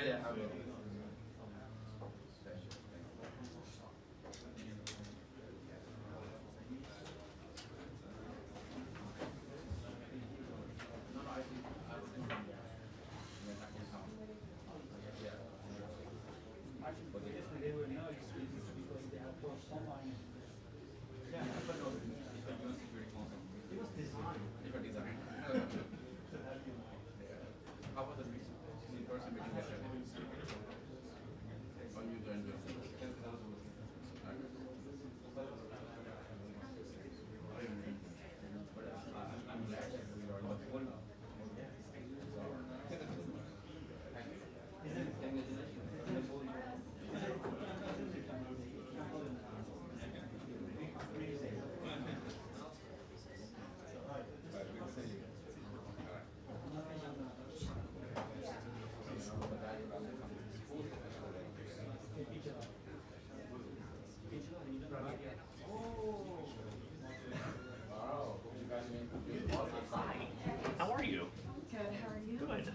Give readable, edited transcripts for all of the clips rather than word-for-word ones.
Yeah, I will. How about the in-person meeting yesterday? Or you joined with? I'm glad that we are not one. How are you? Good, how are you? Good.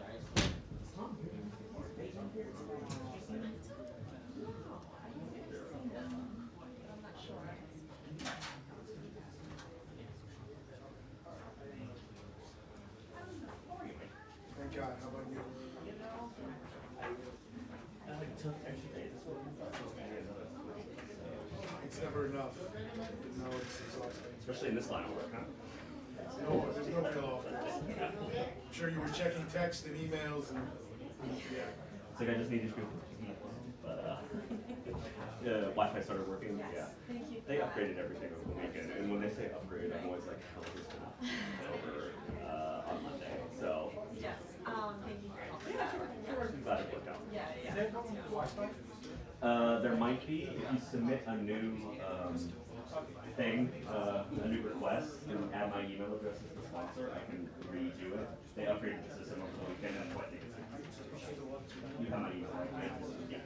I'm not sure. Thank God. How about you? It's never enough. No, it's exhausting. Especially in this line of work, huh? No, there's no pillow. I'm sure you were checking texts and emails and yeah. It's like I just needed to go. But the Wi-Fi started working. Yes, Yeah. thank you. They upgraded everything over the weekend, and when they say upgrade, I'm always like, how is this gonna over on Monday? So Yes, thank you for helping that. I'm glad it worked out. Yeah. There might be if you submit a new thing, a new request, and add my email address as the sponsor, I can redo it. They upgraded the system over the weekend, that's why I think it's you have my email, right? Yeah.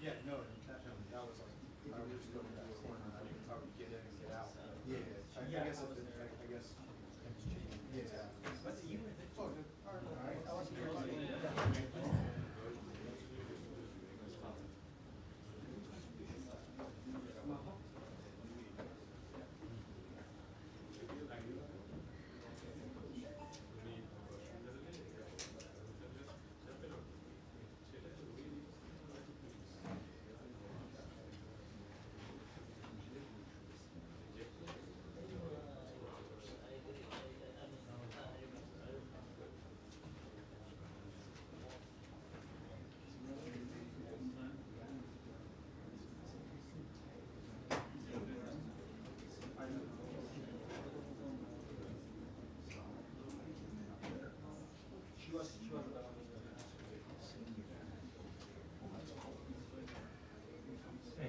Yeah, no, that was like, I was just going to that corner, I could probably get in and get out. Yeah. I guess, I guess. Yeah. But you, oh, good. All right. I wasn't here.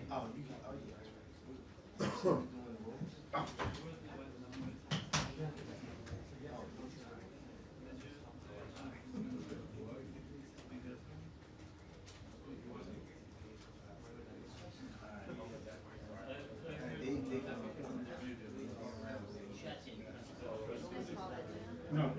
Oh, you can, oh, yeah. No.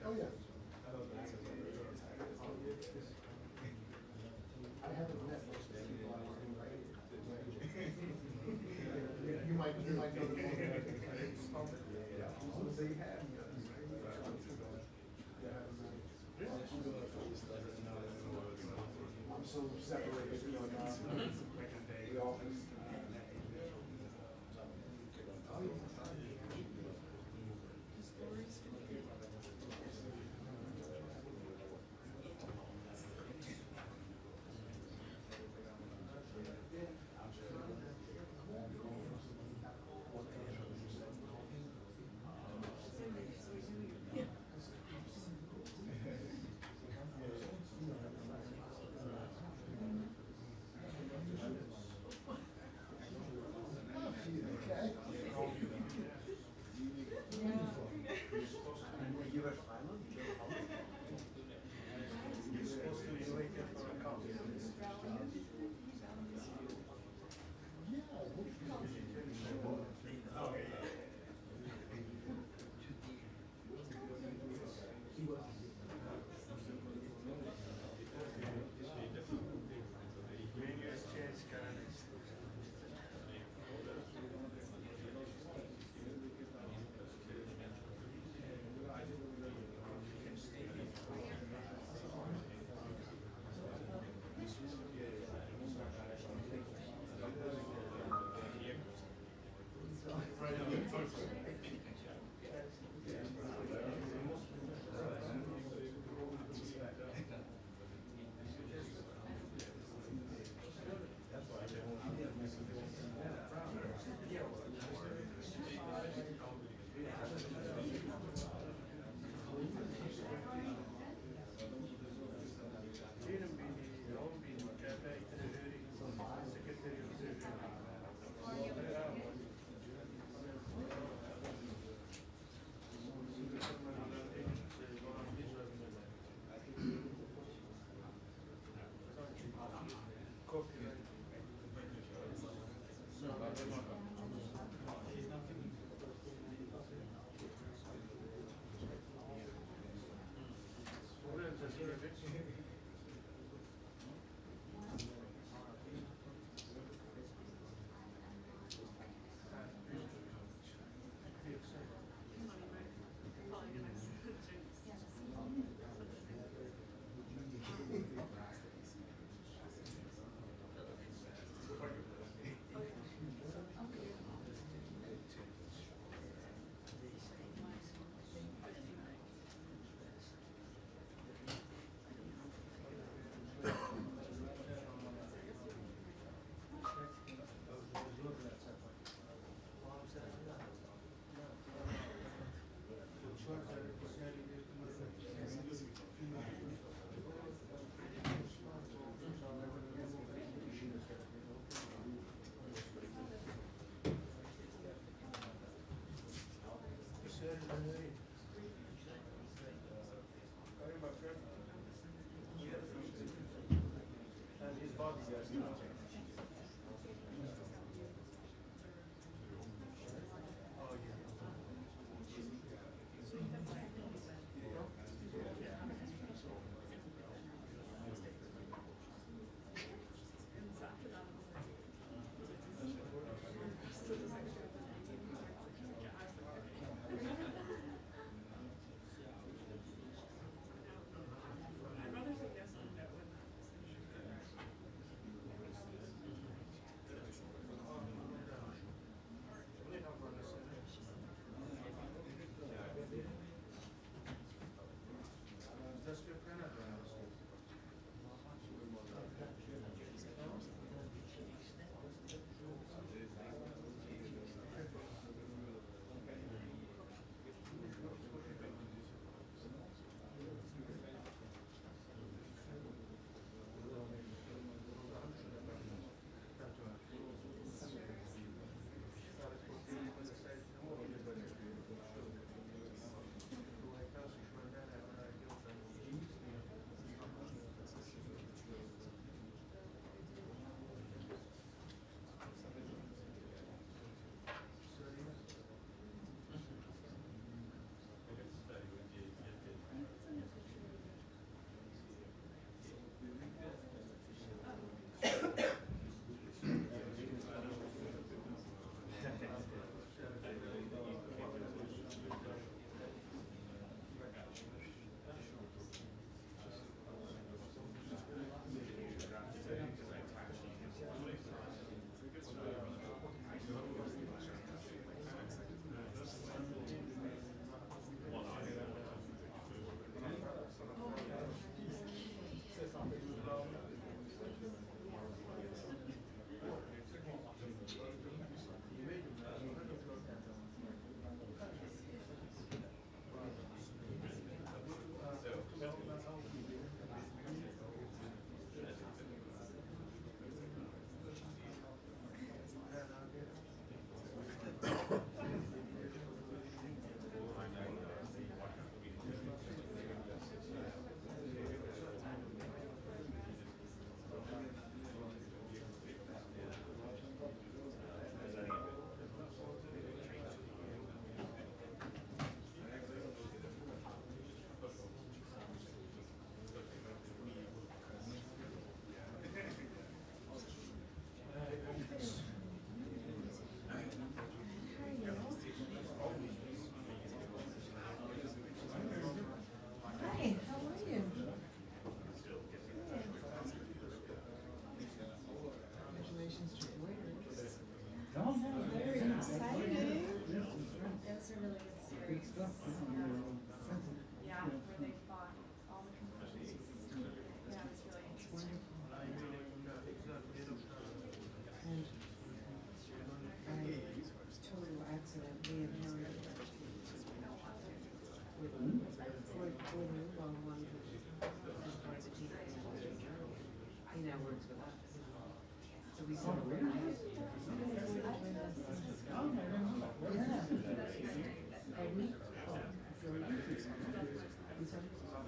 Oh, yeah. I haven't met most of the people I was invited to. You might know the I'm so separated from the office.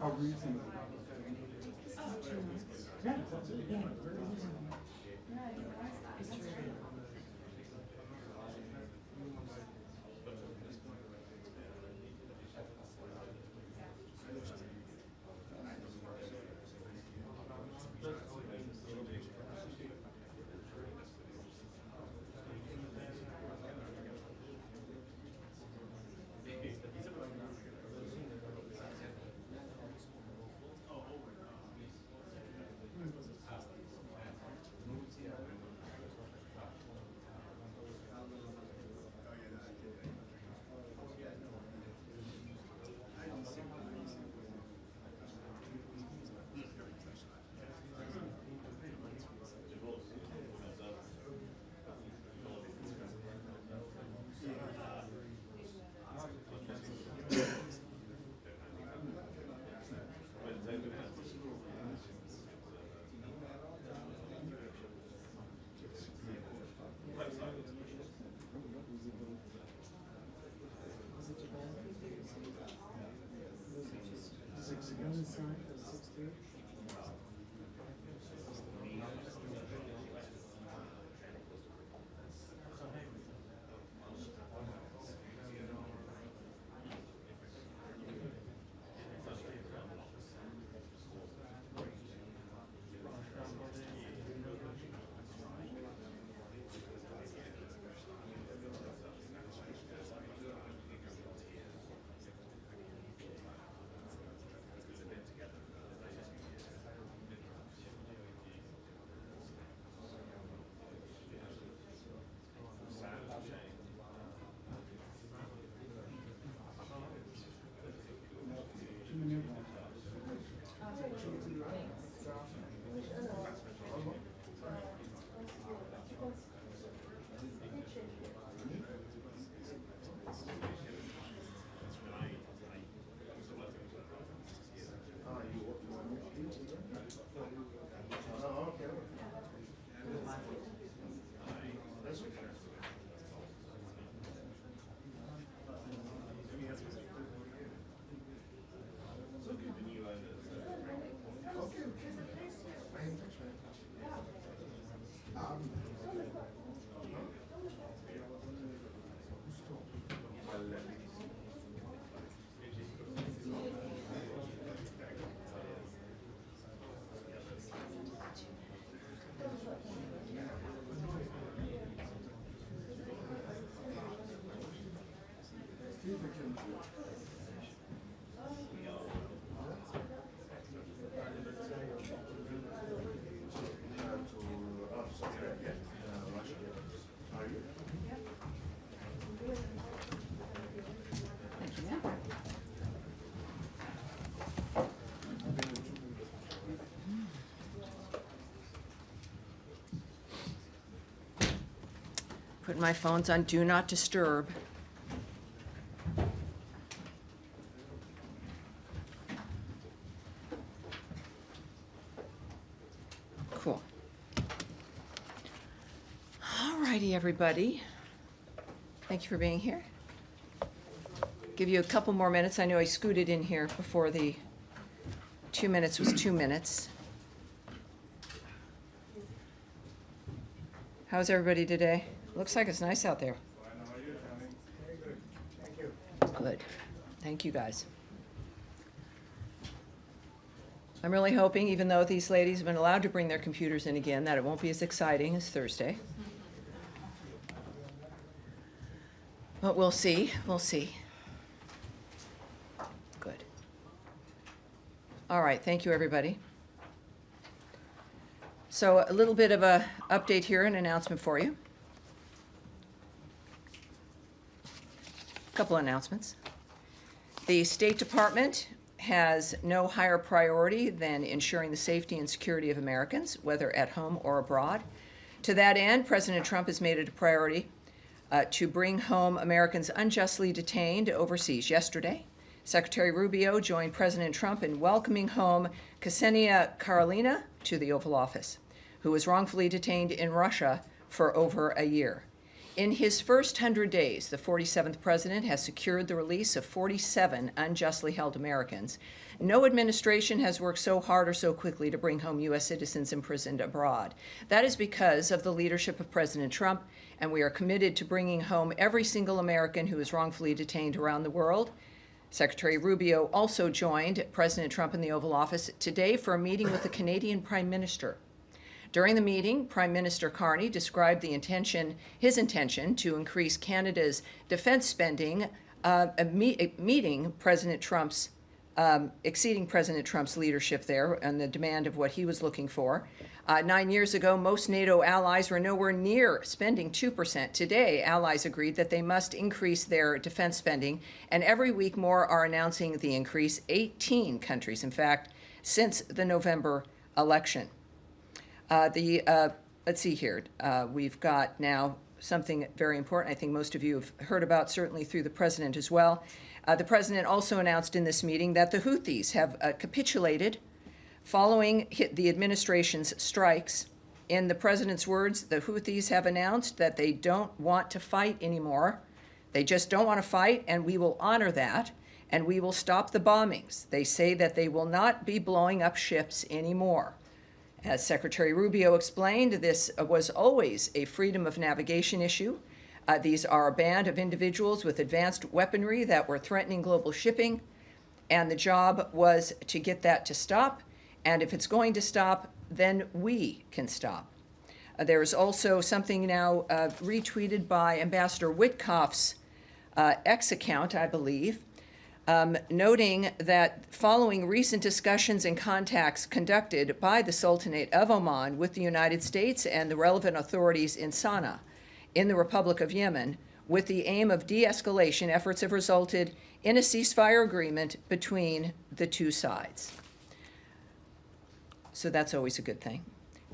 How recent? Yeah, that's it. Yeah. been signed at 6:30? Put my phones on Do Not Disturb. Cool. All righty, everybody. Thank you for being here. Give you a couple more minutes. I know I scooted in here before the 2 minutes was 2 minutes. How's everybody today? Looks like it's nice out there. Good. Thank you, guys. I'm really hoping, even though these ladies have been allowed to bring their computers in again, that it won't be as exciting as Thursday. But we'll see. We'll see. Good. All right. Thank you, everybody. So a little bit of an update here, an announcement for you. Couple announcements. The State Department has no higher priority than ensuring the safety and security of Americans, whether at home or abroad. To that end, President Trump has made it a priority to bring home Americans unjustly detained overseas. Yesterday, Secretary Rubio joined President Trump in welcoming home Ksenia Karolina to the Oval Office, who was wrongfully detained in Russia for over a year. In his first 100 days, the 47th president has secured the release of 47 unjustly held Americans. No administration has worked so hard or so quickly to bring home U.S. citizens imprisoned abroad. That is because of the leadership of President Trump, and we are committed to bringing home every single American who is wrongfully detained around the world. Secretary Rubio also joined President Trump in the Oval Office today for a meeting with the Canadian Prime Minister. During the meeting, Prime Minister Carney described his intention to increase Canada's defense spending, exceeding President Trump's leadership there and the demand of what he was looking for. 9 years ago, most NATO allies were nowhere near spending 2%. Today, allies agreed that they must increase their defense spending, and every week more are announcing the increase. 18 countries, in fact, since the November election. Let's see here. We've got now something very important I think most of you have heard about, certainly through the president as well. The president also announced in this meeting that the Houthis have capitulated following the administration's strikes. In the president's words, the Houthis have announced that they don't want to fight anymore. They just don't want to fight, and we will honor that. and we will stop the bombings. They say that they will not be blowing up ships anymore. As Secretary Rubio explained, this was always a freedom of navigation issue. These are a band of individuals with advanced weaponry that were threatening global shipping, and the job was to get that to stop. And if it's going to stop, then we can stop. There is also something now retweeted by Ambassador Witkoff's X account, I believe, noting that following recent discussions and contacts conducted by the Sultanate of Oman with the United States and the relevant authorities in Sana'a, in the Republic of Yemen, with the aim of de-escalation, efforts have resulted in a ceasefire agreement between the two sides. So that's always a good thing.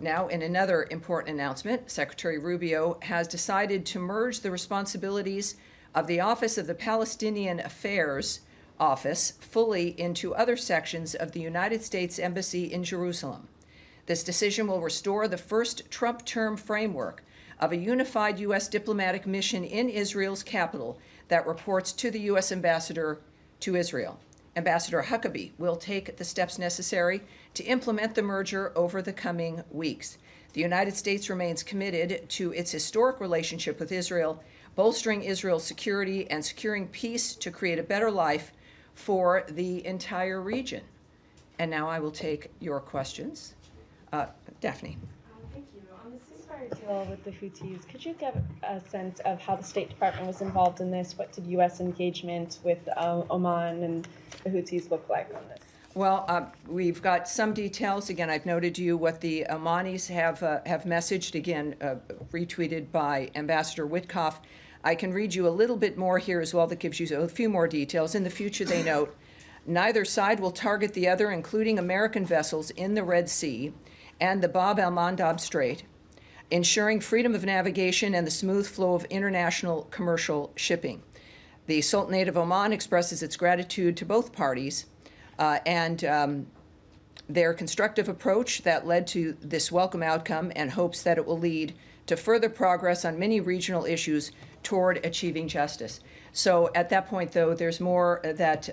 Now, in another important announcement, Secretary Rubio has decided to merge the responsibilities of the Office of the Palestinian Affairs Office fully into other sections of the United States Embassy in Jerusalem. This decision will restore the first Trump term framework of a unified U.S. diplomatic mission in Israel's capital that reports to the U.S. ambassador to Israel. Ambassador Huckabee will take the steps necessary to implement the merger over the coming weeks. The United States remains committed to its historic relationship with Israel, bolstering Israel's security and securing peace to create a better life for the entire region. And now I will take your questions. Daphne. Thank you. On the ceasefire deal with the Houthis, could you give a sense of how the State Department was involved in this? What did U.S. engagement with Oman and the Houthis look like on this? Well, we've got some details. Again, I've noted to you what the Omanis have messaged, again, retweeted by Ambassador Witkoff. I can read you a little bit more here as well that gives you a few more details. In the future, they note, neither side will target the other, including American vessels in the Red Sea and the Bab el-Mandab Strait, ensuring freedom of navigation and the smooth flow of international commercial shipping. The Sultanate of Oman expresses its gratitude to both parties and their constructive approach that led to this welcome outcome, and hopes that it will lead to further progress on many regional issues toward achieving justice. So at that point, though, there's more that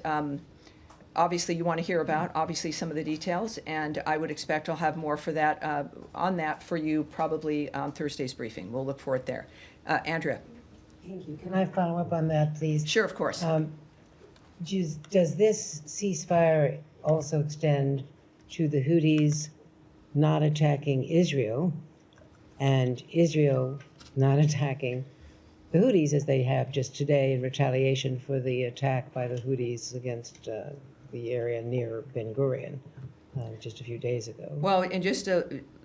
obviously you want to hear about, obviously some of the details, and I would expect I'll have more for that on that for you probably on Thursday's briefing. We'll look for it there. Andrea. Thank you. Can I follow up on that, please? Sure, of course. Does this ceasefire also extend to the Houthis not attacking Israel and Israel not attacking the Houthis, as they have just today in retaliation for the attack by the Houthis against the area near Ben Gurion just a few days ago? Well, and just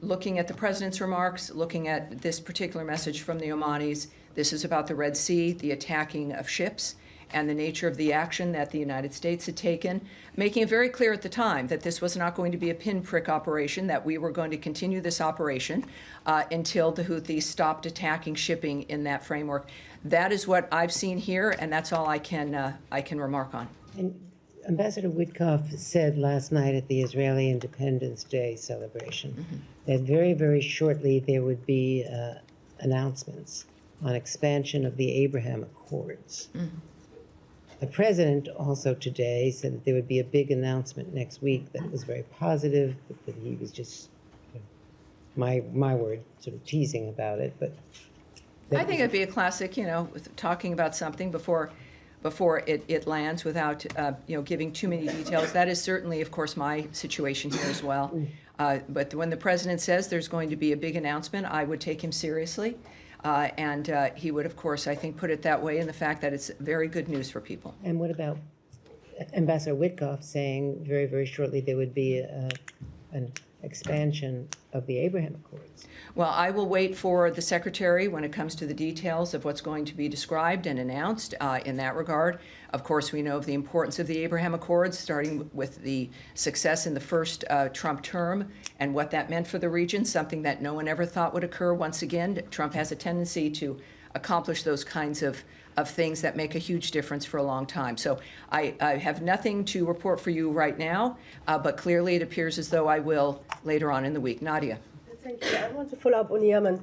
looking at the president's remarks, looking at this particular message from the Omanis, this is about the Red Sea, the attacking of ships, and the nature of the action that the United States had taken, making it very clear at the time that this was not going to be a pinprick operation, that we were going to continue this operation until the Houthis stopped attacking shipping in that framework. That is what I've seen here, and that's all I can remark on. And Ambassador Witkoff said last night at the Israeli Independence Day celebration that very, very shortly there would be announcements on expansion of the Abraham Accords. The president also today said that there would be a big announcement next week that was very positive, but that he was just, my word, sort of teasing about it. But I think it'd be a classic, talking about something before it lands without, giving too many details. That is certainly, of course, my situation here as well. But when the president says there's going to be a big announcement, I would take him seriously. And he would, of course, I think, put it that way in the fact that it's very good news for people. And what about Ambassador Witkoff saying very, very shortly there would be an expansion of the Abraham Accords? Well, I will wait for the Secretary when it comes to the details of what's going to be described and announced in that regard. Of course, we know of the importance of the Abraham Accords, starting with the success in the first Trump term and what that meant for the region, something that no one ever thought would occur. Once again, Trump has a tendency to accomplish those kinds of things that make a huge difference for a long time. So I have nothing to report for you right now, but clearly it appears as though I will later on in the week. Nadia. Thank you. I want to follow up on Yemen.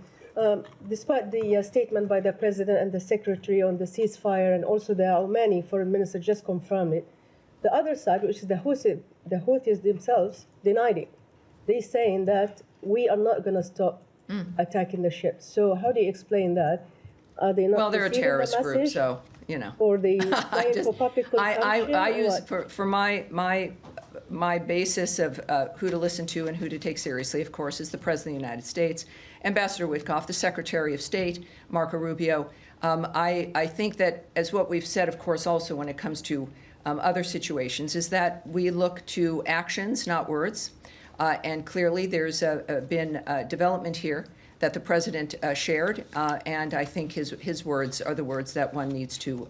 Despite the statement by the President and the Secretary on the ceasefire, and also the Omani Foreign Minister just confirmed it, The other side, which is the Houthis themselves, denied it. They're saying that we are not going to stop attacking the ships. So how do you explain that? Are they not Well, they're a receiving the terrorist group, message? so, you know. Or they playing just- for public consumption? I or use, what? for my basis of who to listen to and who to take seriously, of course, is the President of the United States, Ambassador Witkoff, the Secretary of State, Marco Rubio. I think that, as what we've said, of course, also when it comes to other situations, is that we look to actions, not words. And clearly, there's been development here that the President shared, and I think his words are the words that one needs to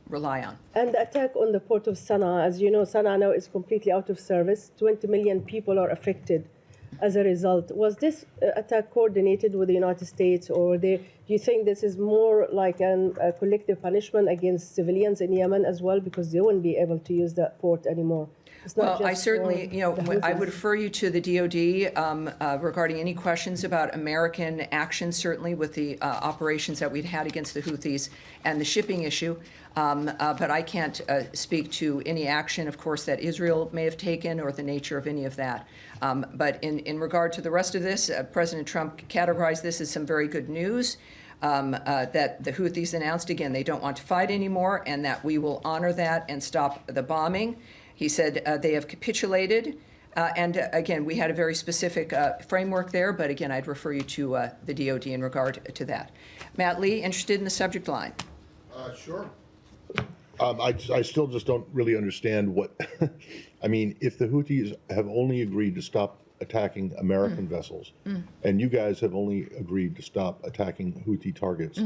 rely on. And the attack on the port of Sana'a, as you know, Sana'a now is completely out of service. 20 million people are affected as a result. Was this attack coordinated with the United States, or do you think this is more like a collective punishment against civilians in Yemen as well, because they won't be able to use that port anymore? It's not Well, I just certainly, for you know, the I Houthis. would refer you to the DOD regarding any questions about American action, certainly with the operations that we'd had against the Houthis and the shipping issue. But I can't speak to any action, of course, that Israel may have taken or the nature of any of that. But in regard to the rest of this, President Trump categorized this as some very good news. That the Houthis announced, again, they don't want to fight anymore, and that we will honor that and stop the bombing. He said they have capitulated. And again, we had a very specific framework there, but again, I'd refer you to the DOD in regard to that. Matt Lee, interested in the subject line? Sure. I still just don't really understand what, I mean, if the Houthis have only agreed to stop attacking American vessels, and you guys have only agreed to stop attacking Houthi targets,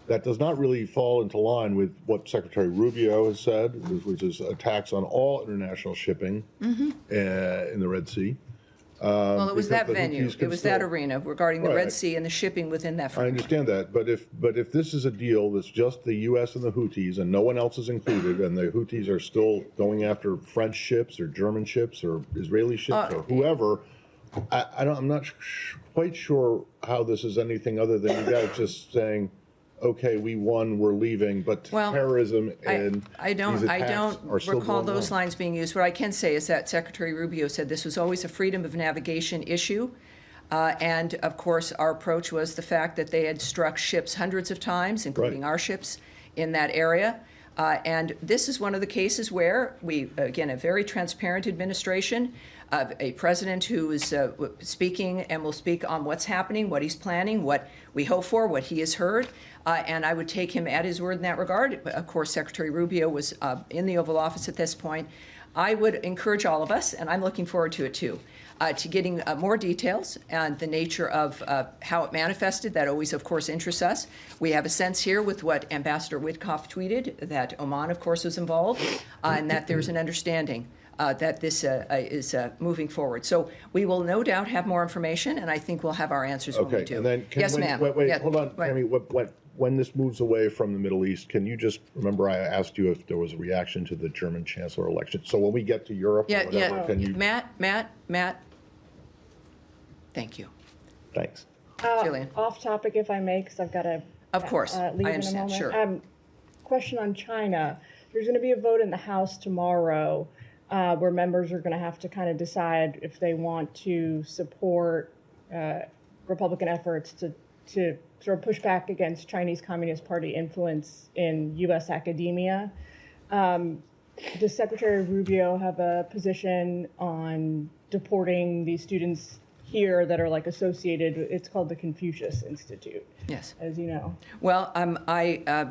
that does not really fall into line with what Secretary Rubio has said, which is attacks on all international shipping in the Red Sea. Well, it was that because the venue, Houthis can it was that still- arena regarding the Red Right. Sea and the shipping within that I framework. understand that, but if this is a deal that's just the U.S. and the Houthis and no one else is included, and the Houthis are still going after French ships or German ships or Israeli ships or whoever, I'm not quite sure how this is anything other than you guys just saying, okay, we won, we're leaving, but Well, terrorism and I don't are still recall going those on. lines being used. What I can say is that Secretary Rubio said this was always a freedom of navigation issue. And of course, our approach was the fact that they had struck ships hundreds of times, including Right. our ships, in that area. And this is one of the cases where we, again, a very transparent administration, a president who is speaking and will speak on what's happening, what he's planning, what we hope for, what he has heard. And I would take him at his word in that regard. Of course, Secretary Rubio was in the Oval Office at this point. I would encourage all of us, and I'm looking forward to it too, to getting more details and the nature of how it manifested. That always, of course, interests us. We have a sense here with what Ambassador Witkoff tweeted, that Oman, of course, was involved, and that there's an understanding that this is moving forward. So we will no doubt have more information, and I think we'll have our answers when we Okay, do. and then, Yes, ma'am. wait, Yeah, hold on, right. Tammy, when this moves away from the Middle East, can you just, remember I asked you if there was a reaction to the German chancellor election? So when we get to Europe or Yeah, whatever, yeah. can you? Matt. Thank you. Thanks. Jillian. Off topic, if I may, because I've got to Of course, I leave understand, in a moment. sure. Question on China. There's going to be a vote in the House tomorrow where members are going to have to kind of decide if they want to support Republican efforts to sort of push back against Chinese Communist Party influence in U.S. academia. Does Secretary Rubio have a position on deporting these students here that are like associated? It's called the Confucius Institute. Yes. As you know. Well, I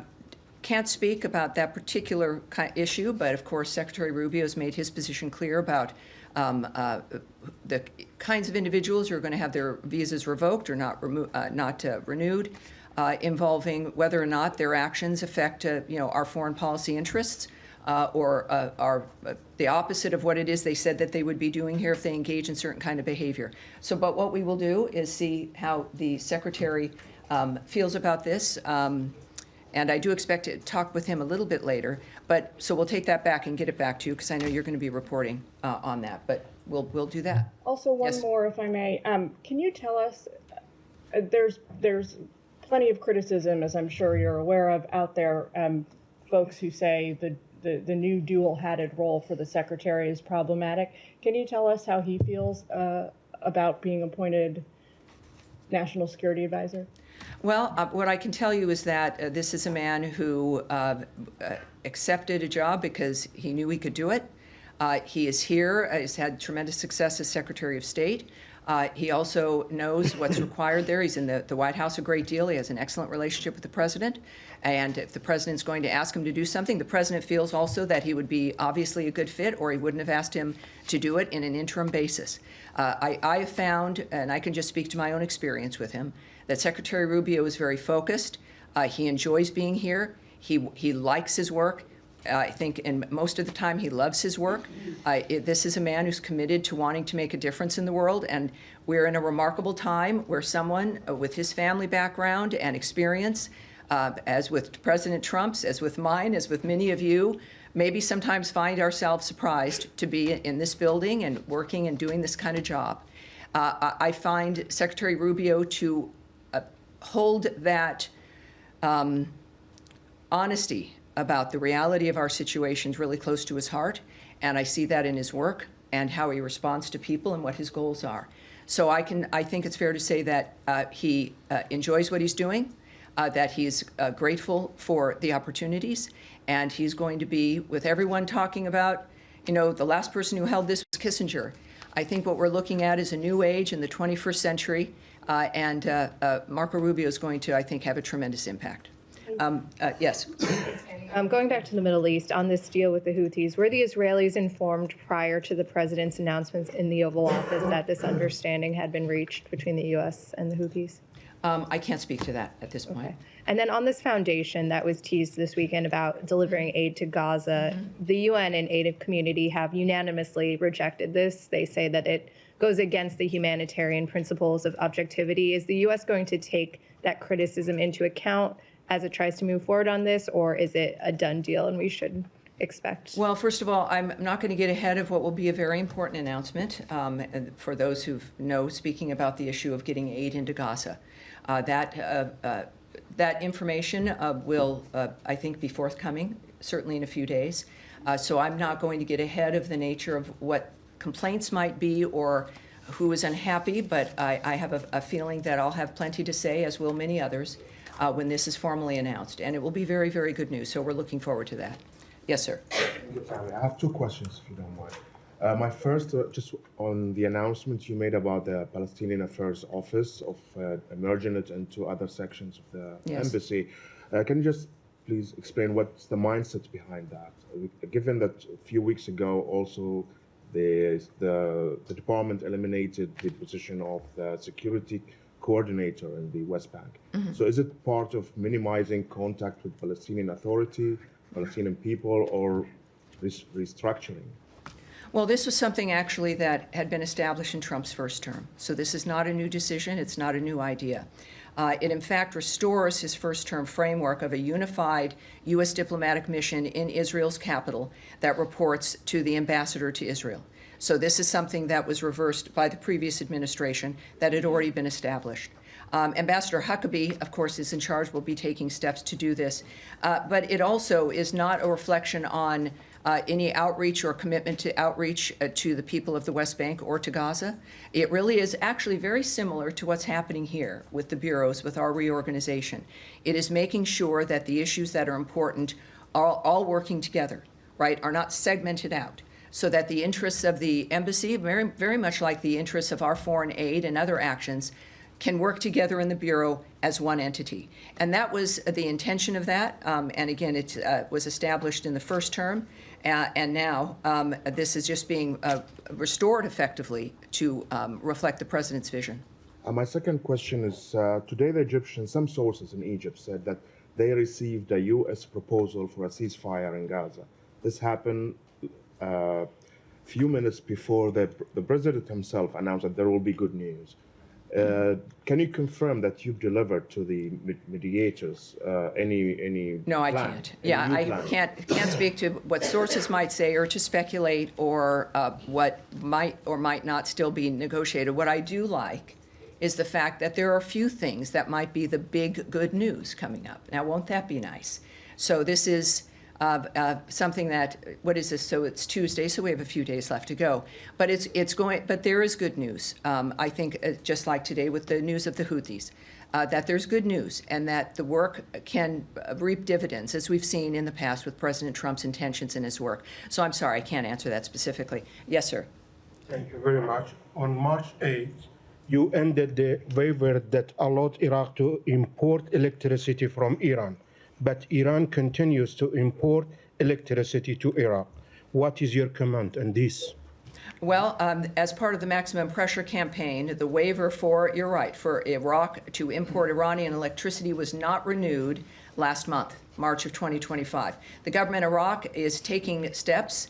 can't speak about that particular issue, but of course, Secretary Rubio has made his position clear about the kinds of individuals who are going to have their visas revoked or not renewed, involving whether or not their actions affect our foreign policy interests. Or are the opposite of what it is they said that they would be doing here if they engage in certain kind of behavior. So, but what we will do is see how the Secretary feels about this. And I do expect to talk with him a little bit later. But so we'll take that back and get it back to you because I know you're going to be reporting on that. But we'll do that. Also, one Yes. more, if I may. Can you tell us? There's plenty of criticism, as I'm sure you're aware of, out there. Folks who say the the new dual-hatted role for the secretary is problematic. Can you tell us how he feels about being appointed National Security Advisor? Well, what I can tell you is that this is a man who accepted a job because he knew he could do it. He is here, has had tremendous success as Secretary of State. He also knows what's required there. He's in the White House a great deal. He has an excellent relationship with the president. And if the president's going to ask him to do something, the president feels also that he would be obviously a good fit, or he wouldn't have asked him to do it in an interim basis. I have found, and I can just speak to my own experience with him, that Secretary Rubio is very focused. He enjoys being here. He likes his work. I think, and most of the time, he loves his work. This is a man who's committed to wanting to make a difference in the world, and we're in a remarkable time where someone with his family background and experience, as with President Trump's, as with mine, as with many of you, maybe sometimes find ourselves surprised to be in this building and working and doing this kind of job. I find Secretary Rubio to hold that honesty about the reality of our situations really close to his heart, and I see that in his work and how he responds to people and what his goals are. So I think it's fair to say that he enjoys what he's doing, that he's grateful for the opportunities, and he's going to be, with everyone talking about, the last person who held this was Kissinger. I think what we're looking at is a new age in the 21st century, and Marco Rubio is going to, I think, have a tremendous impact. Yes. Going back to the Middle East, on this deal with the Houthis, were the Israelis informed prior to the president's announcements in the Oval Office that this understanding had been reached between the U.S. and the Houthis? I can't speak to that at this point. Okay. And then on this foundation that was teased this weekend about delivering aid to Gaza, the UN and aid community have unanimously rejected this. They say that it goes against the humanitarian principles of objectivity. Is the U.S. going to take that criticism into account as it tries to move forward on this, or is it a done deal and we should expect? Well, first of all, I'm not going to get ahead of what will be a very important announcement for those who know, speaking about the issue of getting aid into Gaza. That information will, I think, be forthcoming, certainly in a few days. So I'm not going to get ahead of the nature of what complaints might be or who is unhappy, but I have a feeling that I'll have plenty to say, as will many others, when this is formally announced. And it will be very, very good news, so we're looking forward to that. Yes, sir. I have two questions, if you don't mind. My first, just on the announcement you made about the Palestinian Affairs Office of merging it into other sections of the embassy. Can you just please explain what's the mindset behind that? Given that a few weeks ago also the department eliminated the position of the security coordinator in the West Bank. So is it part of minimizing contact with Palestinian Authority, Palestinian people, or restructuring? Well, this was something actually that had been established in Trump's first term. So this is not a new decision. It's not a new idea. It, in fact, restores his first-term framework of a unified U.S. diplomatic mission in Israel's capital that reports to the ambassador to Israel. So this is something that was reversed by the previous administration that had already been established. Ambassador Huckabee, of course, is in charge, will be taking steps to do this. But it also is not a reflection on any outreach or commitment to outreach to the people of the West Bank or to Gaza. It really is actually very similar to what's happening here with the bureaus, with our reorganization. It is making sure that the issues that are important are all working together, right, are not segmented out, so that the interests of the embassy, very, very much like the interests of our foreign aid and other actions, can work together in the Bureau as one entity. And that was the intention of that. And again, it was established in the first term. And now this is just being restored effectively to reflect the president's vision. My second question is, today the Egyptians, some sources in Egypt said that they received a U.S. proposal for a ceasefire in Gaza. This happened a few minutes before the president himself announced that there will be good news. Can you confirm that you've delivered to the mediators any No, I plan, can't. Yeah, I can't speak to what sources might say or to speculate or what might or might not still be negotiated. What I do like is the fact that there are a few things that might be the big good news coming up. Now, won't that be nice? So this is something that, what is this? So it's Tuesday, so we have a few days left to go. But but there is good news. I think just like today with the news of the Houthis, that there's good news and that the work can reap dividends, as we've seen in the past with President Trump's intentions in his work. So I'm sorry, I can't answer that specifically. Yes, sir. Thank you very much. On March 8th, you ended the waiver that allowed Iraq to import electricity from Iran, but Iran continues to import electricity to Iraq. What is your comment on this? Well, as part of the maximum pressure campaign, the waiver for, you're right, for Iraq to import Iranian electricity was not renewed last month, March of 2025. The government of Iraq is taking steps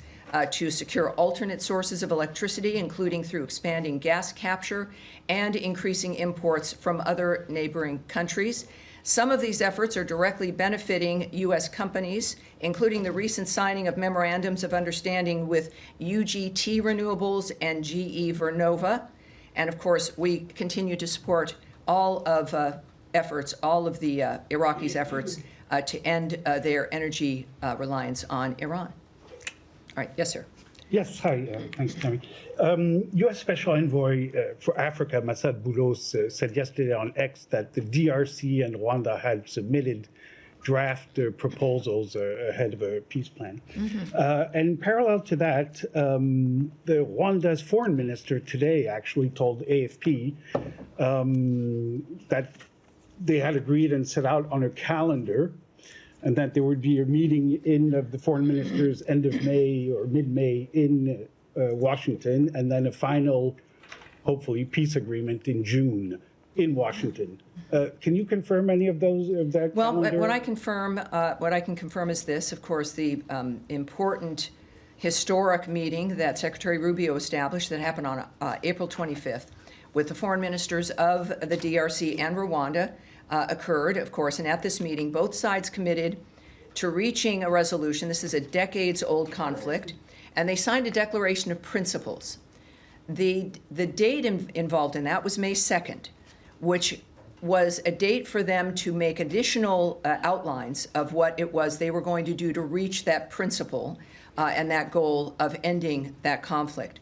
to secure alternate sources of electricity, including through expanding gas capture and increasing imports from other neighboring countries. Some of these efforts are directly benefiting U.S. companies, including the recent signing of memorandums of understanding with UGT Renewables and GE Vernova. And of course, we continue to support all of all of the Iraqis' efforts to end their energy reliance on Iran. All right, yes, sir. Yes, hi, thanks, Tammy. U.S. Special Envoy for Africa, Massad Boulos, said yesterday on X that the DRC and Rwanda had submitted draft proposals ahead of a peace plan. And parallel to that, the Rwanda's foreign minister today actually told AFP that they had agreed and set out on a calendar and that there would be a meeting of the foreign ministers end of May or mid-May in Washington, and then a final, hopefully, peace agreement in June in Washington. Can you confirm any of those? Well, calendar? what I can confirm is this. Of course, the important historic meeting that Secretary Rubio established that happened on April 25th with the foreign ministers of the DRC and Rwanda occurred, of course, and at this meeting, both sides committed to reaching a resolution. This is a decades-old conflict, and they signed a declaration of principles. The date involved in that was May 2nd, which was a date for them to make additional outlines of what it was they were going to do to reach that principle and that goal of ending that conflict.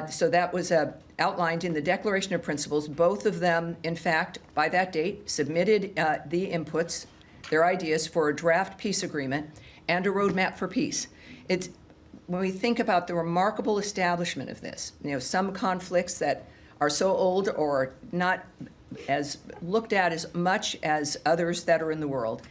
So that was outlined in the Declaration of Principles. Both of them, in fact, by that date, submitted the inputs, their ideas for a draft peace agreement and a roadmap for peace. When we think about the remarkable establishment of this, some conflicts that are so old or not as looked at as much as others that are in the world,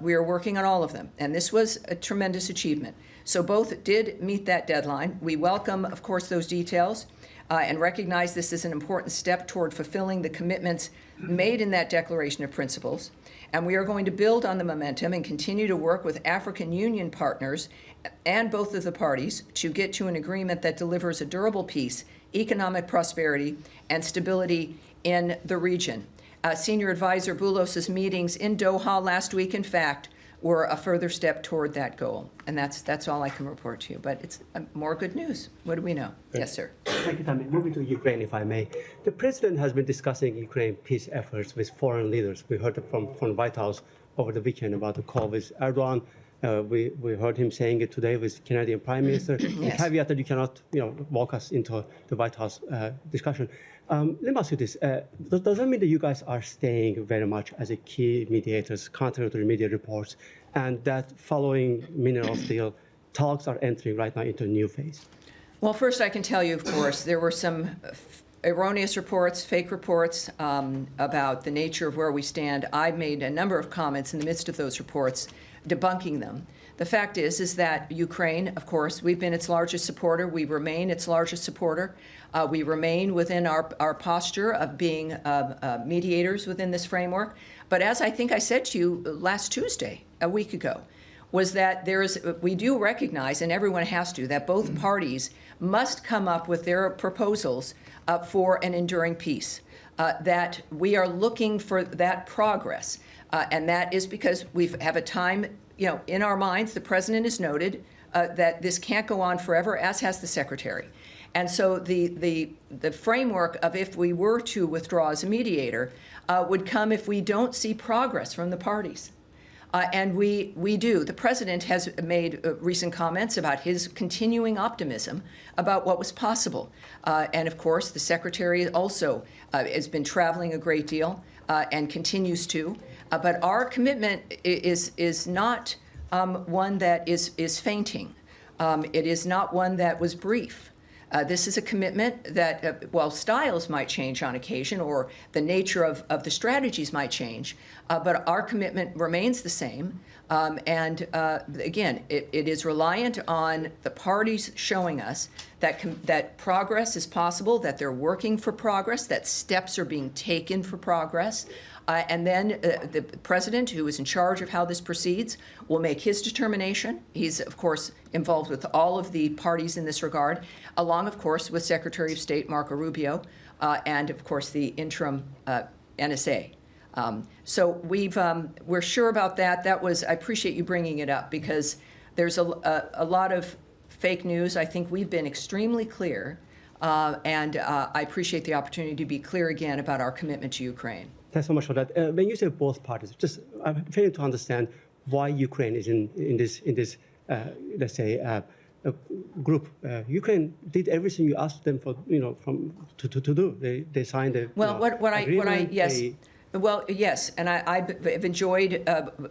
we are working on all of them, and this was a tremendous achievement. So both did meet that deadline. We welcome, of course, those details and recognize this is an important step toward fulfilling the commitments made in that Declaration of Principles. And we are going to build on the momentum and continue to work with African Union partners and both of the parties to get to an agreement that delivers a durable peace, economic prosperity, and stability in the region. Senior Advisor Boulos's meetings in Doha last week, in fact, were a further step toward that goal. And that's all I can report to you. But it's more good news. What do we know? Yes, sir. Thank you, Tammy. Moving to Ukraine, if I may. The president has been discussing Ukraine peace efforts with foreign leaders. We heard from the White House over the weekend about the call with Erdogan. We heard him saying it today with Canadian Prime Minister. Yes. The caveat that you cannot, walk us into the White House discussion. Let me ask you this. Does that mean that you guys are staying very much as a key mediators, contrary to the media reports, and that following minerals deal, talks are entering right now into a new phase? Well, first I can tell you, of course, there were some erroneous reports, fake reports about the nature of where we stand. I made a number of comments in the midst of those reports debunking them. The fact is that Ukraine, of course, we've been its largest supporter. We remain its largest supporter. We remain within our posture of being mediators within this framework. But as I think I said to you last Tuesday, a week ago, was that we do recognize, and everyone has to, that both parties must come up with their proposals for an enduring peace, that we are looking for that progress. And that is because we have a time, in our minds, the president has noted that this can't go on forever, as has the secretary. And so the framework of if we were to withdraw as a mediator would come if we don't see progress from the parties. And we do. The president has made recent comments about his continuing optimism about what was possible. And of course, the secretary also has been traveling a great deal and continues to. But our commitment is not one that is fainting. It is not one that was brief. This is a commitment that, while styles might change on occasion or the nature of the strategies might change, but our commitment remains the same. And again, it is reliant on the parties showing us that progress is possible, that they're working for progress, that steps are being taken for progress. And then the president, who is in charge of how this proceeds, will make his determination. He's, of course, involved with all of the parties in this regard, along, of course, with Secretary of State Marco Rubio and, of course, the interim NSA. So we're sure about that. I appreciate you bringing it up because there's a lot of fake news. I think we've been extremely clear, and I appreciate the opportunity to be clear again about our commitment to Ukraine. Thanks so much for that. When you say both parties, I'm failing to understand why Ukraine is in this let's say group. Ukraine did everything you asked them for, to do. They signed a agreement. Yes, and I've enjoyed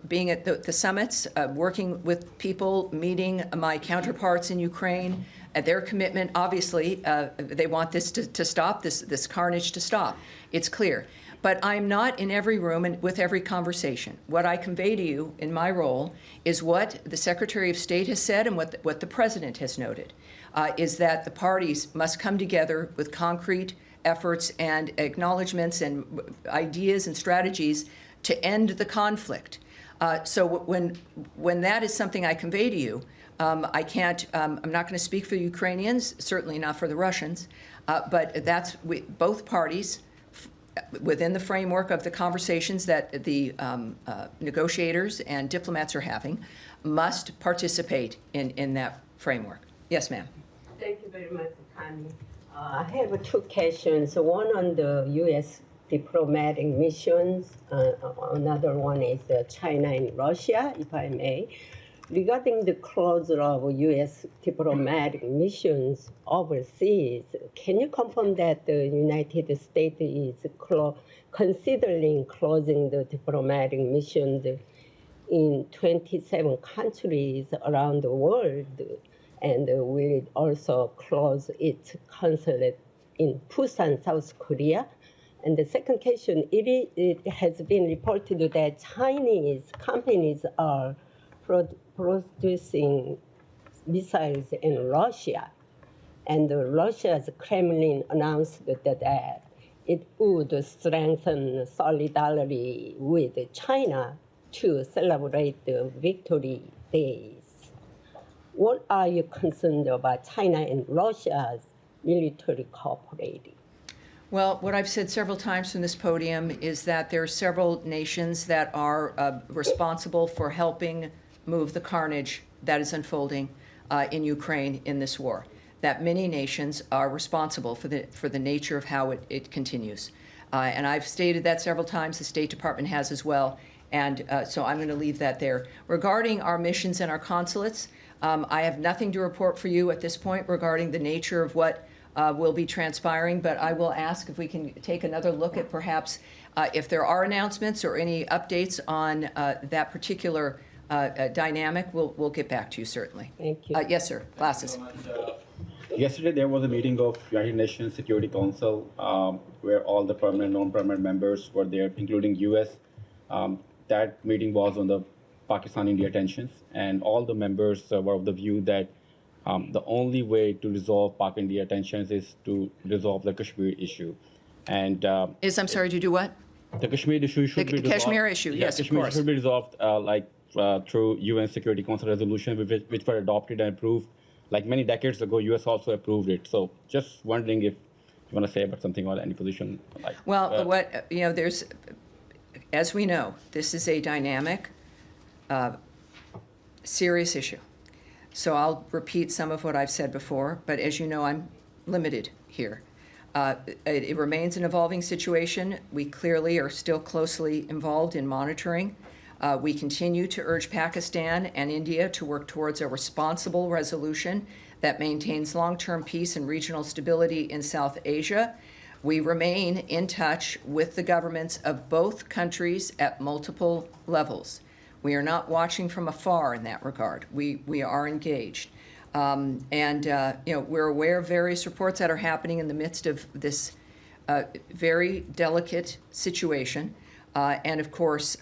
being at the summits, working with people, meeting my counterparts in Ukraine. Their commitment, obviously, they want this to stop, this carnage to stop. It's clear. But I'm not in every room and with every conversation. What I convey to you in my role is what the Secretary of State has said and what the President has noted, is that the parties must come together with concrete efforts and acknowledgments and ideas and strategies to end the conflict. So when that is something I convey to you, I'm not going to speak for the Ukrainians, certainly not for the Russians, but both parties, within the framework of the conversations that the negotiators and diplomats are having, must participate in that framework. Yes, ma'am. Thank you very much, Tammy. I have two questions. One on the U.S. diplomatic missions. Another one is China and Russia, if I may. Regarding the closure of U.S. diplomatic missions overseas, can you confirm that the United States is considering closing the diplomatic missions in 27 countries around the world, and will it also close its consulate in Busan, South Korea? And the second question, it has been reported that Chinese companies are producing missiles in Russia, and Russia's Kremlin announced that it would strengthen solidarity with China to celebrate the victory days. What are you concerned about China and Russia's military cooperating? Well, what I've said several times from this podium is that there are several nations that are responsible for helping move the carnage that is unfolding in Ukraine in this war. That many nations are responsible for the nature of how it continues. And I've stated that several times. The State Department has as well. And so I'm going to leave that there. Regarding our missions and our consulates, I have nothing to report for you at this point regarding the nature of what will be transpiring, but I will ask if we can take another look at perhaps if there are announcements or any updates on that particular dynamic. We'll get back to you, certainly. Thank you. Yes, sir. Glasses. Yesterday, there was a meeting of United Nations Security Council where all the permanent, non-permanent members were there, including U.S. That meeting was on the Pakistan-India tensions, and all the members were of the view that the only way to resolve Pak-India tensions is to resolve the Kashmir issue. And I'm sorry, to do what? The Kashmir issue should be resolved. The Kashmir issue, yes, Kashmir of course. should be resolved through UN Security Council resolutions, which were adopted and approved. Like many decades ago, U.S. also approved it. So just wondering if you want to say about something or any position. Well, there's, as we know, this is a dynamic, serious issue. So I'll repeat some of what I've said before, but as you know, I'm limited here. It remains an evolving situation. We clearly are still closely involved in monitoring We continue to urge Pakistan and India to work towards a responsible resolution that maintains long-term peace and regional stability in South Asia. We remain in touch with the governments of both countries at multiple levels. We are not watching from afar in that regard. We are engaged. We're aware of various reports that are happening in the midst of this very delicate situation. And of course,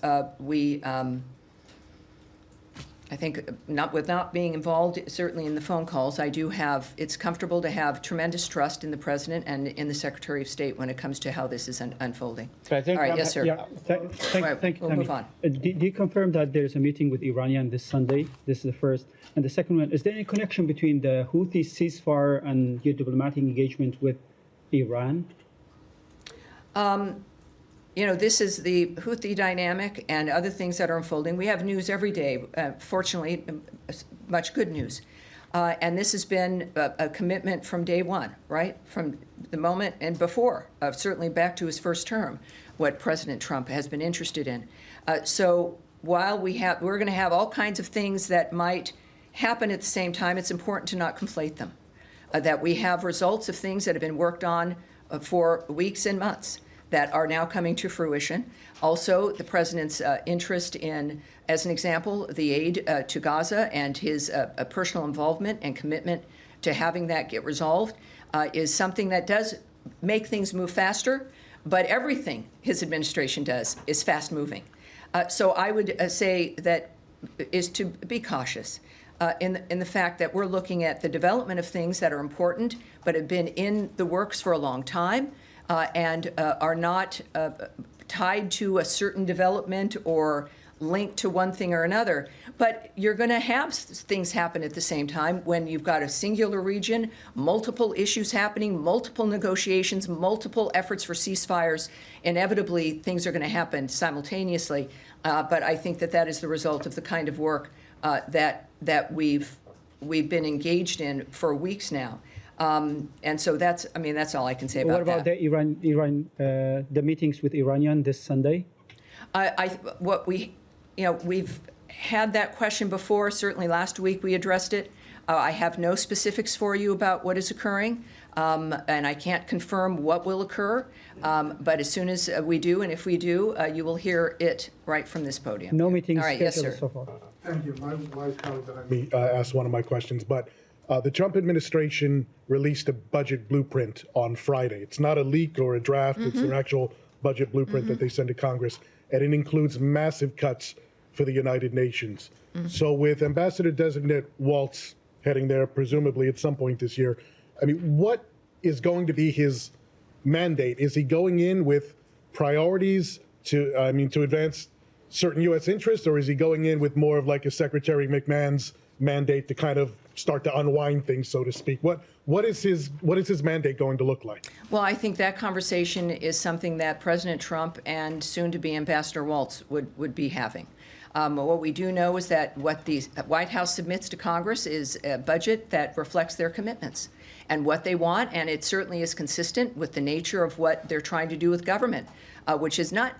I think with not being involved, certainly in the phone calls, it's comfortable to have tremendous trust in the President and in the Secretary of State when it comes to how this is unfolding. So I think, all right, yes, sir. Yeah, thank you, we'll move on. Do you confirm that there's a meeting with Iranian this Sunday? This is the first. And the second one, is there any connection between the Houthi ceasefire and your diplomatic engagement with Iran? This is the Houthi dynamic and other things that are unfolding. We have news every day, fortunately, much good news. And this has been a commitment from day one, right? From the moment and before, certainly back to his first term, what President Trump has been interested in. So while we're going to have all kinds of things that might happen at the same time, it's important to not conflate them. That we have results of things that have been worked on for weeks and months that are now coming to fruition. Also, the President's interest in, as an example, the aid to Gaza and his personal involvement and commitment to having that get resolved is something that does make things move faster, but everything his administration does is fast moving. So I would say that is to be cautious in the fact that we're looking at the development of things that are important but have been in the works for a long time, and are not tied to a certain development or linked to one thing or another. But you're going to have things happen at the same time when you've got a singular region, multiple issues happening, multiple negotiations, multiple efforts for ceasefires. Inevitably, things are going to happen simultaneously. But I think that is the result of the kind of work that we've been engaged in for weeks now. And so that's all I can say about that. What about the meetings with Iranian this Sunday? We've had that question before. Certainly last week we addressed it. I have no specifics for you about what is occurring, and I can't confirm what will occur. But as soon as we do, and if we do, you will hear it right from this podium. No meetings all right, yes, sir. so far. Thank you. My wife probably let me ask one of my questions, but the Trump administration released a budget blueprint on Friday. It's not a leak or a draft. It's an actual budget blueprint that they send to Congress, and it includes massive cuts for the United Nations. So with Ambassador-designate Waltz heading there, presumably at some point this year, what is going to be his mandate? Is he going in with priorities to advance certain U.S. interests, or is he going in with more of like a Secretary McMahon's mandate to kind of start to unwind things, so to speak? What is his mandate going to look like? Well, I think that conversation is something that President Trump and soon-to-be Ambassador Waltz would be having. What we do know is that what the White House submits to Congress is a budget that reflects their commitments and what they want, and it certainly is consistent with the nature of what they're trying to do with government, which is not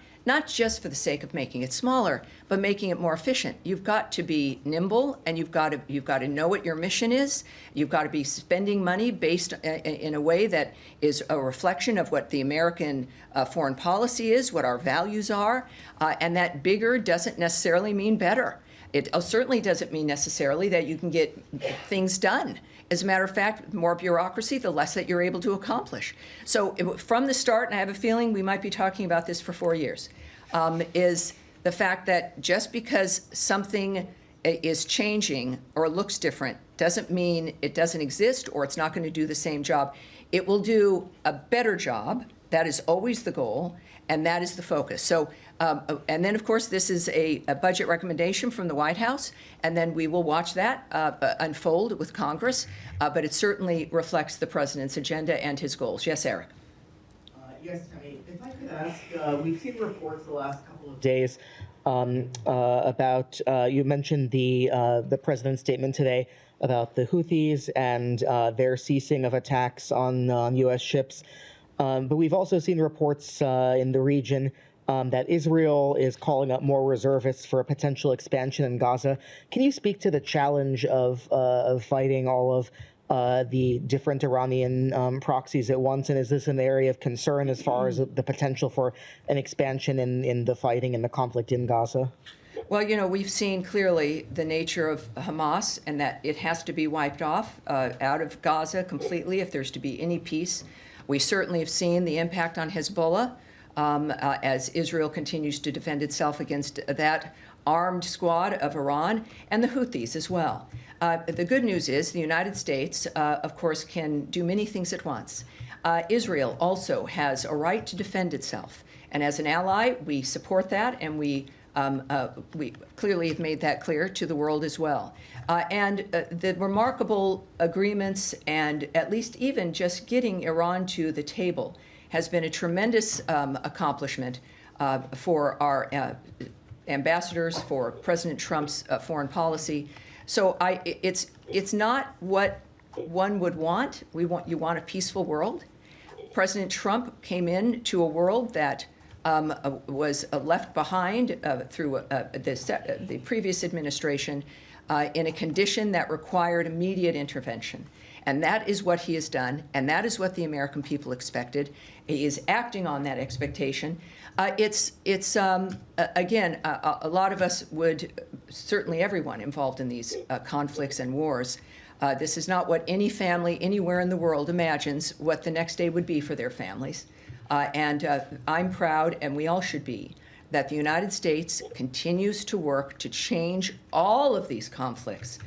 just for the sake of making it smaller, but making it more efficient. You've got to be nimble, and you've got to know what your mission is. You've got to be spending money based in a way that is a reflection of what the American foreign policy is, what our values are, and that bigger doesn't necessarily mean better. It certainly doesn't mean necessarily that you can get things done. As a matter of fact, more bureaucracy, the less that you're able to accomplish. So from the start, and I have a feeling we might be talking about this for 4 years, is the fact that just because something is changing or looks different doesn't mean it doesn't exist or it's not going to do the same job. It will do a better job. That is always the goal, and that is the focus. So, and then, of course, this is a budget recommendation from the White House, and then we will watch that unfold with Congress. But it certainly reflects the President's agenda and his goals. Yes, Eric. Yes, Tammy, if I could ask, we've seen reports the last couple of days about, you mentioned the President's statement today about the Houthis and their ceasing of attacks on U.S. ships. But we've also seen reports in the region that Israel is calling up more reservists for a potential expansion in Gaza. Can you speak to the challenge of fighting all of the different Iranian proxies at once? And is this an area of concern as far as the potential for an expansion in the fighting and the conflict in Gaza? Well, you know, we've seen clearly the nature of Hamas and that it has to be wiped off out of Gaza completely if there's to be any peace. We certainly have seen the impact on Hezbollah as Israel continues to defend itself against that armed squad of Iran and the Houthis as well. The good news is the United States, of course, can do many things at once. Israel also has a right to defend itself. And as an ally, we support that, and we clearly have made that clear to the world as well. And the remarkable agreements and at least even just getting Iran to the table has been a tremendous accomplishment for our ambassadors, for President Trump's foreign policy. So it's not what one would want. You want a peaceful world. President Trump came into a world that was left behind through the previous administration in a condition that required immediate intervention. And that is what he has done, and that is what the American people expected. He is acting on that expectation. Again, a lot of us would, certainly everyone involved in these conflicts and wars, this is not what any family anywhere in the world imagines what the next day would be for their families. And I'm proud, and we all should be, that the United States continues to work to change all of these conflicts,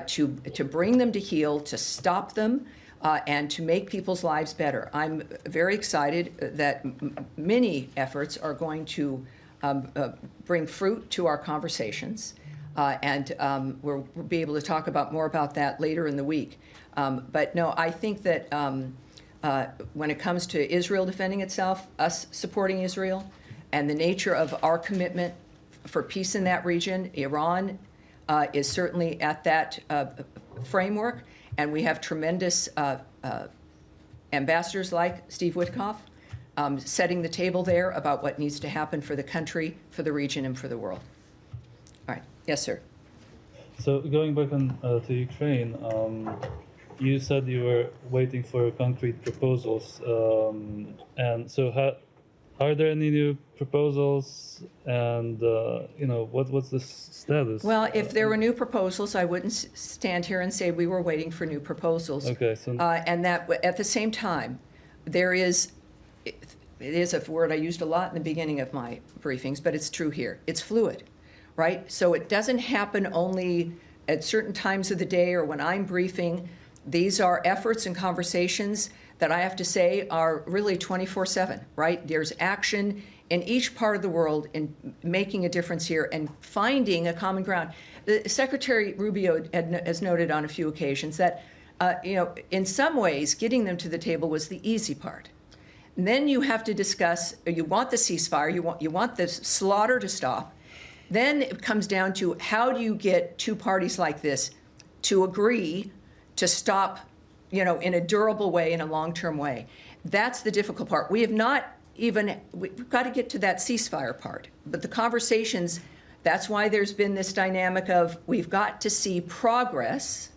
to bring them to heel, to stop them, and to make people's lives better. I'm very excited that many efforts are going to bring fruit to our conversations, and we'll be able to talk more about that later in the week. But no, I think that when it comes to Israel defending itself, us supporting Israel, and the nature of our commitment for peace in that region, Iran is certainly at that framework, and we have tremendous ambassadors like Steve Witkoff setting the table there about what needs to happen for the country, for the region, and for the world. All right. Yes, sir. So going back to Ukraine, you said you were waiting for concrete proposals, and so are there any new proposals? And what's the status? Well, if there were new proposals, I wouldn't stand here and say we were waiting for new proposals. Okay. So and that at the same time, it is a word I used a lot in the beginning of my briefings, but it's true here. It's fluid, right? So it doesn't happen only at certain times of the day or when I'm briefing. These are efforts and conversations that I have to say are really 24/7, right? There's action in each part of the world in making a difference here and finding a common ground. Secretary Rubio has noted on a few occasions that, in some ways, getting them to the table was the easy part. And then you have to discuss, you want the ceasefire, you want the slaughter to stop. Then it comes down to how do you get two parties like this to agree to stop, in a durable way, in a long-term way. That's the difficult part. We've got to get to that ceasefire part. But the conversations, that's why there's been this dynamic of we've got to see progress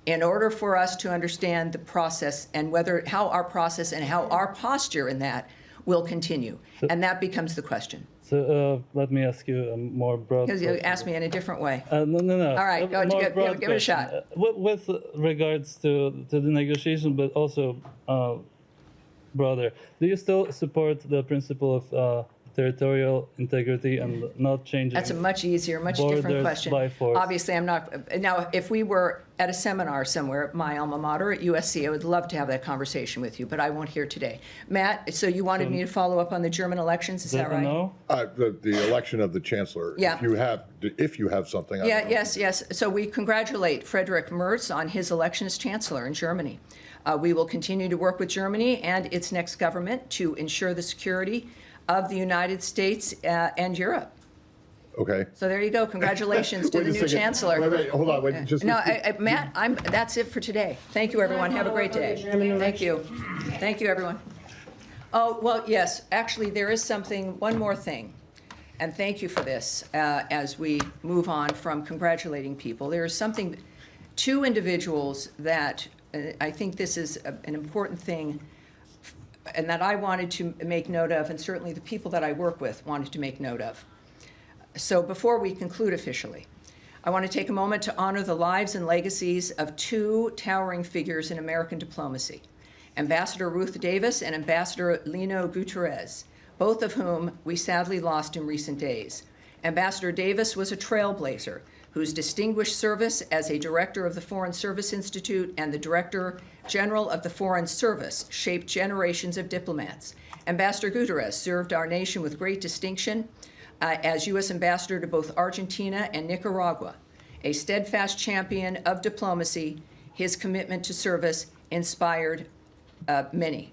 in order for us to understand the process and how our process and how our posture in that will continue. And that becomes the question. So let me ask you a more broad Because you question. asked me in a different way. No. All right, go, give it a shot. With regards to the negotiation, but also broader, do you still support the principle of territorial integrity and not changing? That's a much easier, much different question. By force. Obviously, I'm not. Now, if we were at a seminar somewhere at my alma mater at USC, I would love to have that conversation with you, but I won't here today. Matt, so you wanted me to follow up on the German elections, is that right? No. The election of the chancellor. Yeah. If you have something. Yes. So we congratulate Friedrich Merz on his election as chancellor in Germany. We will continue to work with Germany and its next government to ensure the security of the United States and Europe. Okay. So there you go. Congratulations to the new chancellor. Wait, hold on. Matt, that's it for today. Thank you, everyone. Have a great day. Thank you. Thank you, everyone. Oh, well, yes, actually, there is one more thing, and thank you for this as we move on from congratulating people. There is two individuals that I think this is an important thing and that I wanted to make note of, and certainly the people that I work with wanted to make note of. So before we conclude officially, I want to take a moment to honor the lives and legacies of two towering figures in American diplomacy, Ambassador Ruth Davis and Ambassador Lino Guterres, both of whom we sadly lost in recent days. Ambassador Davis was a trailblazer whose distinguished service as a director of the Foreign Service Institute and the Director General of the Foreign Service shaped generations of diplomats. Ambassador Guterres served our nation with great distinction as U.S. Ambassador to both Argentina and Nicaragua. A steadfast champion of diplomacy, his commitment to service inspired many.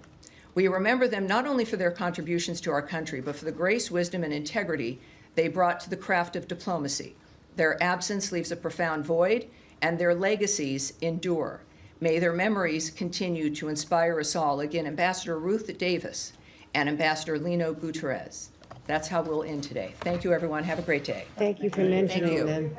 We remember them not only for their contributions to our country, but for the grace, wisdom, and integrity they brought to the craft of diplomacy. Their absence leaves a profound void, and their legacies endure. May their memories continue to inspire us all. Again, Ambassador Ruth Davis and Ambassador Lino Guterres. That's how we'll end today. Thank you, everyone. Have a great day. Thank you for mentioning Thank you. them.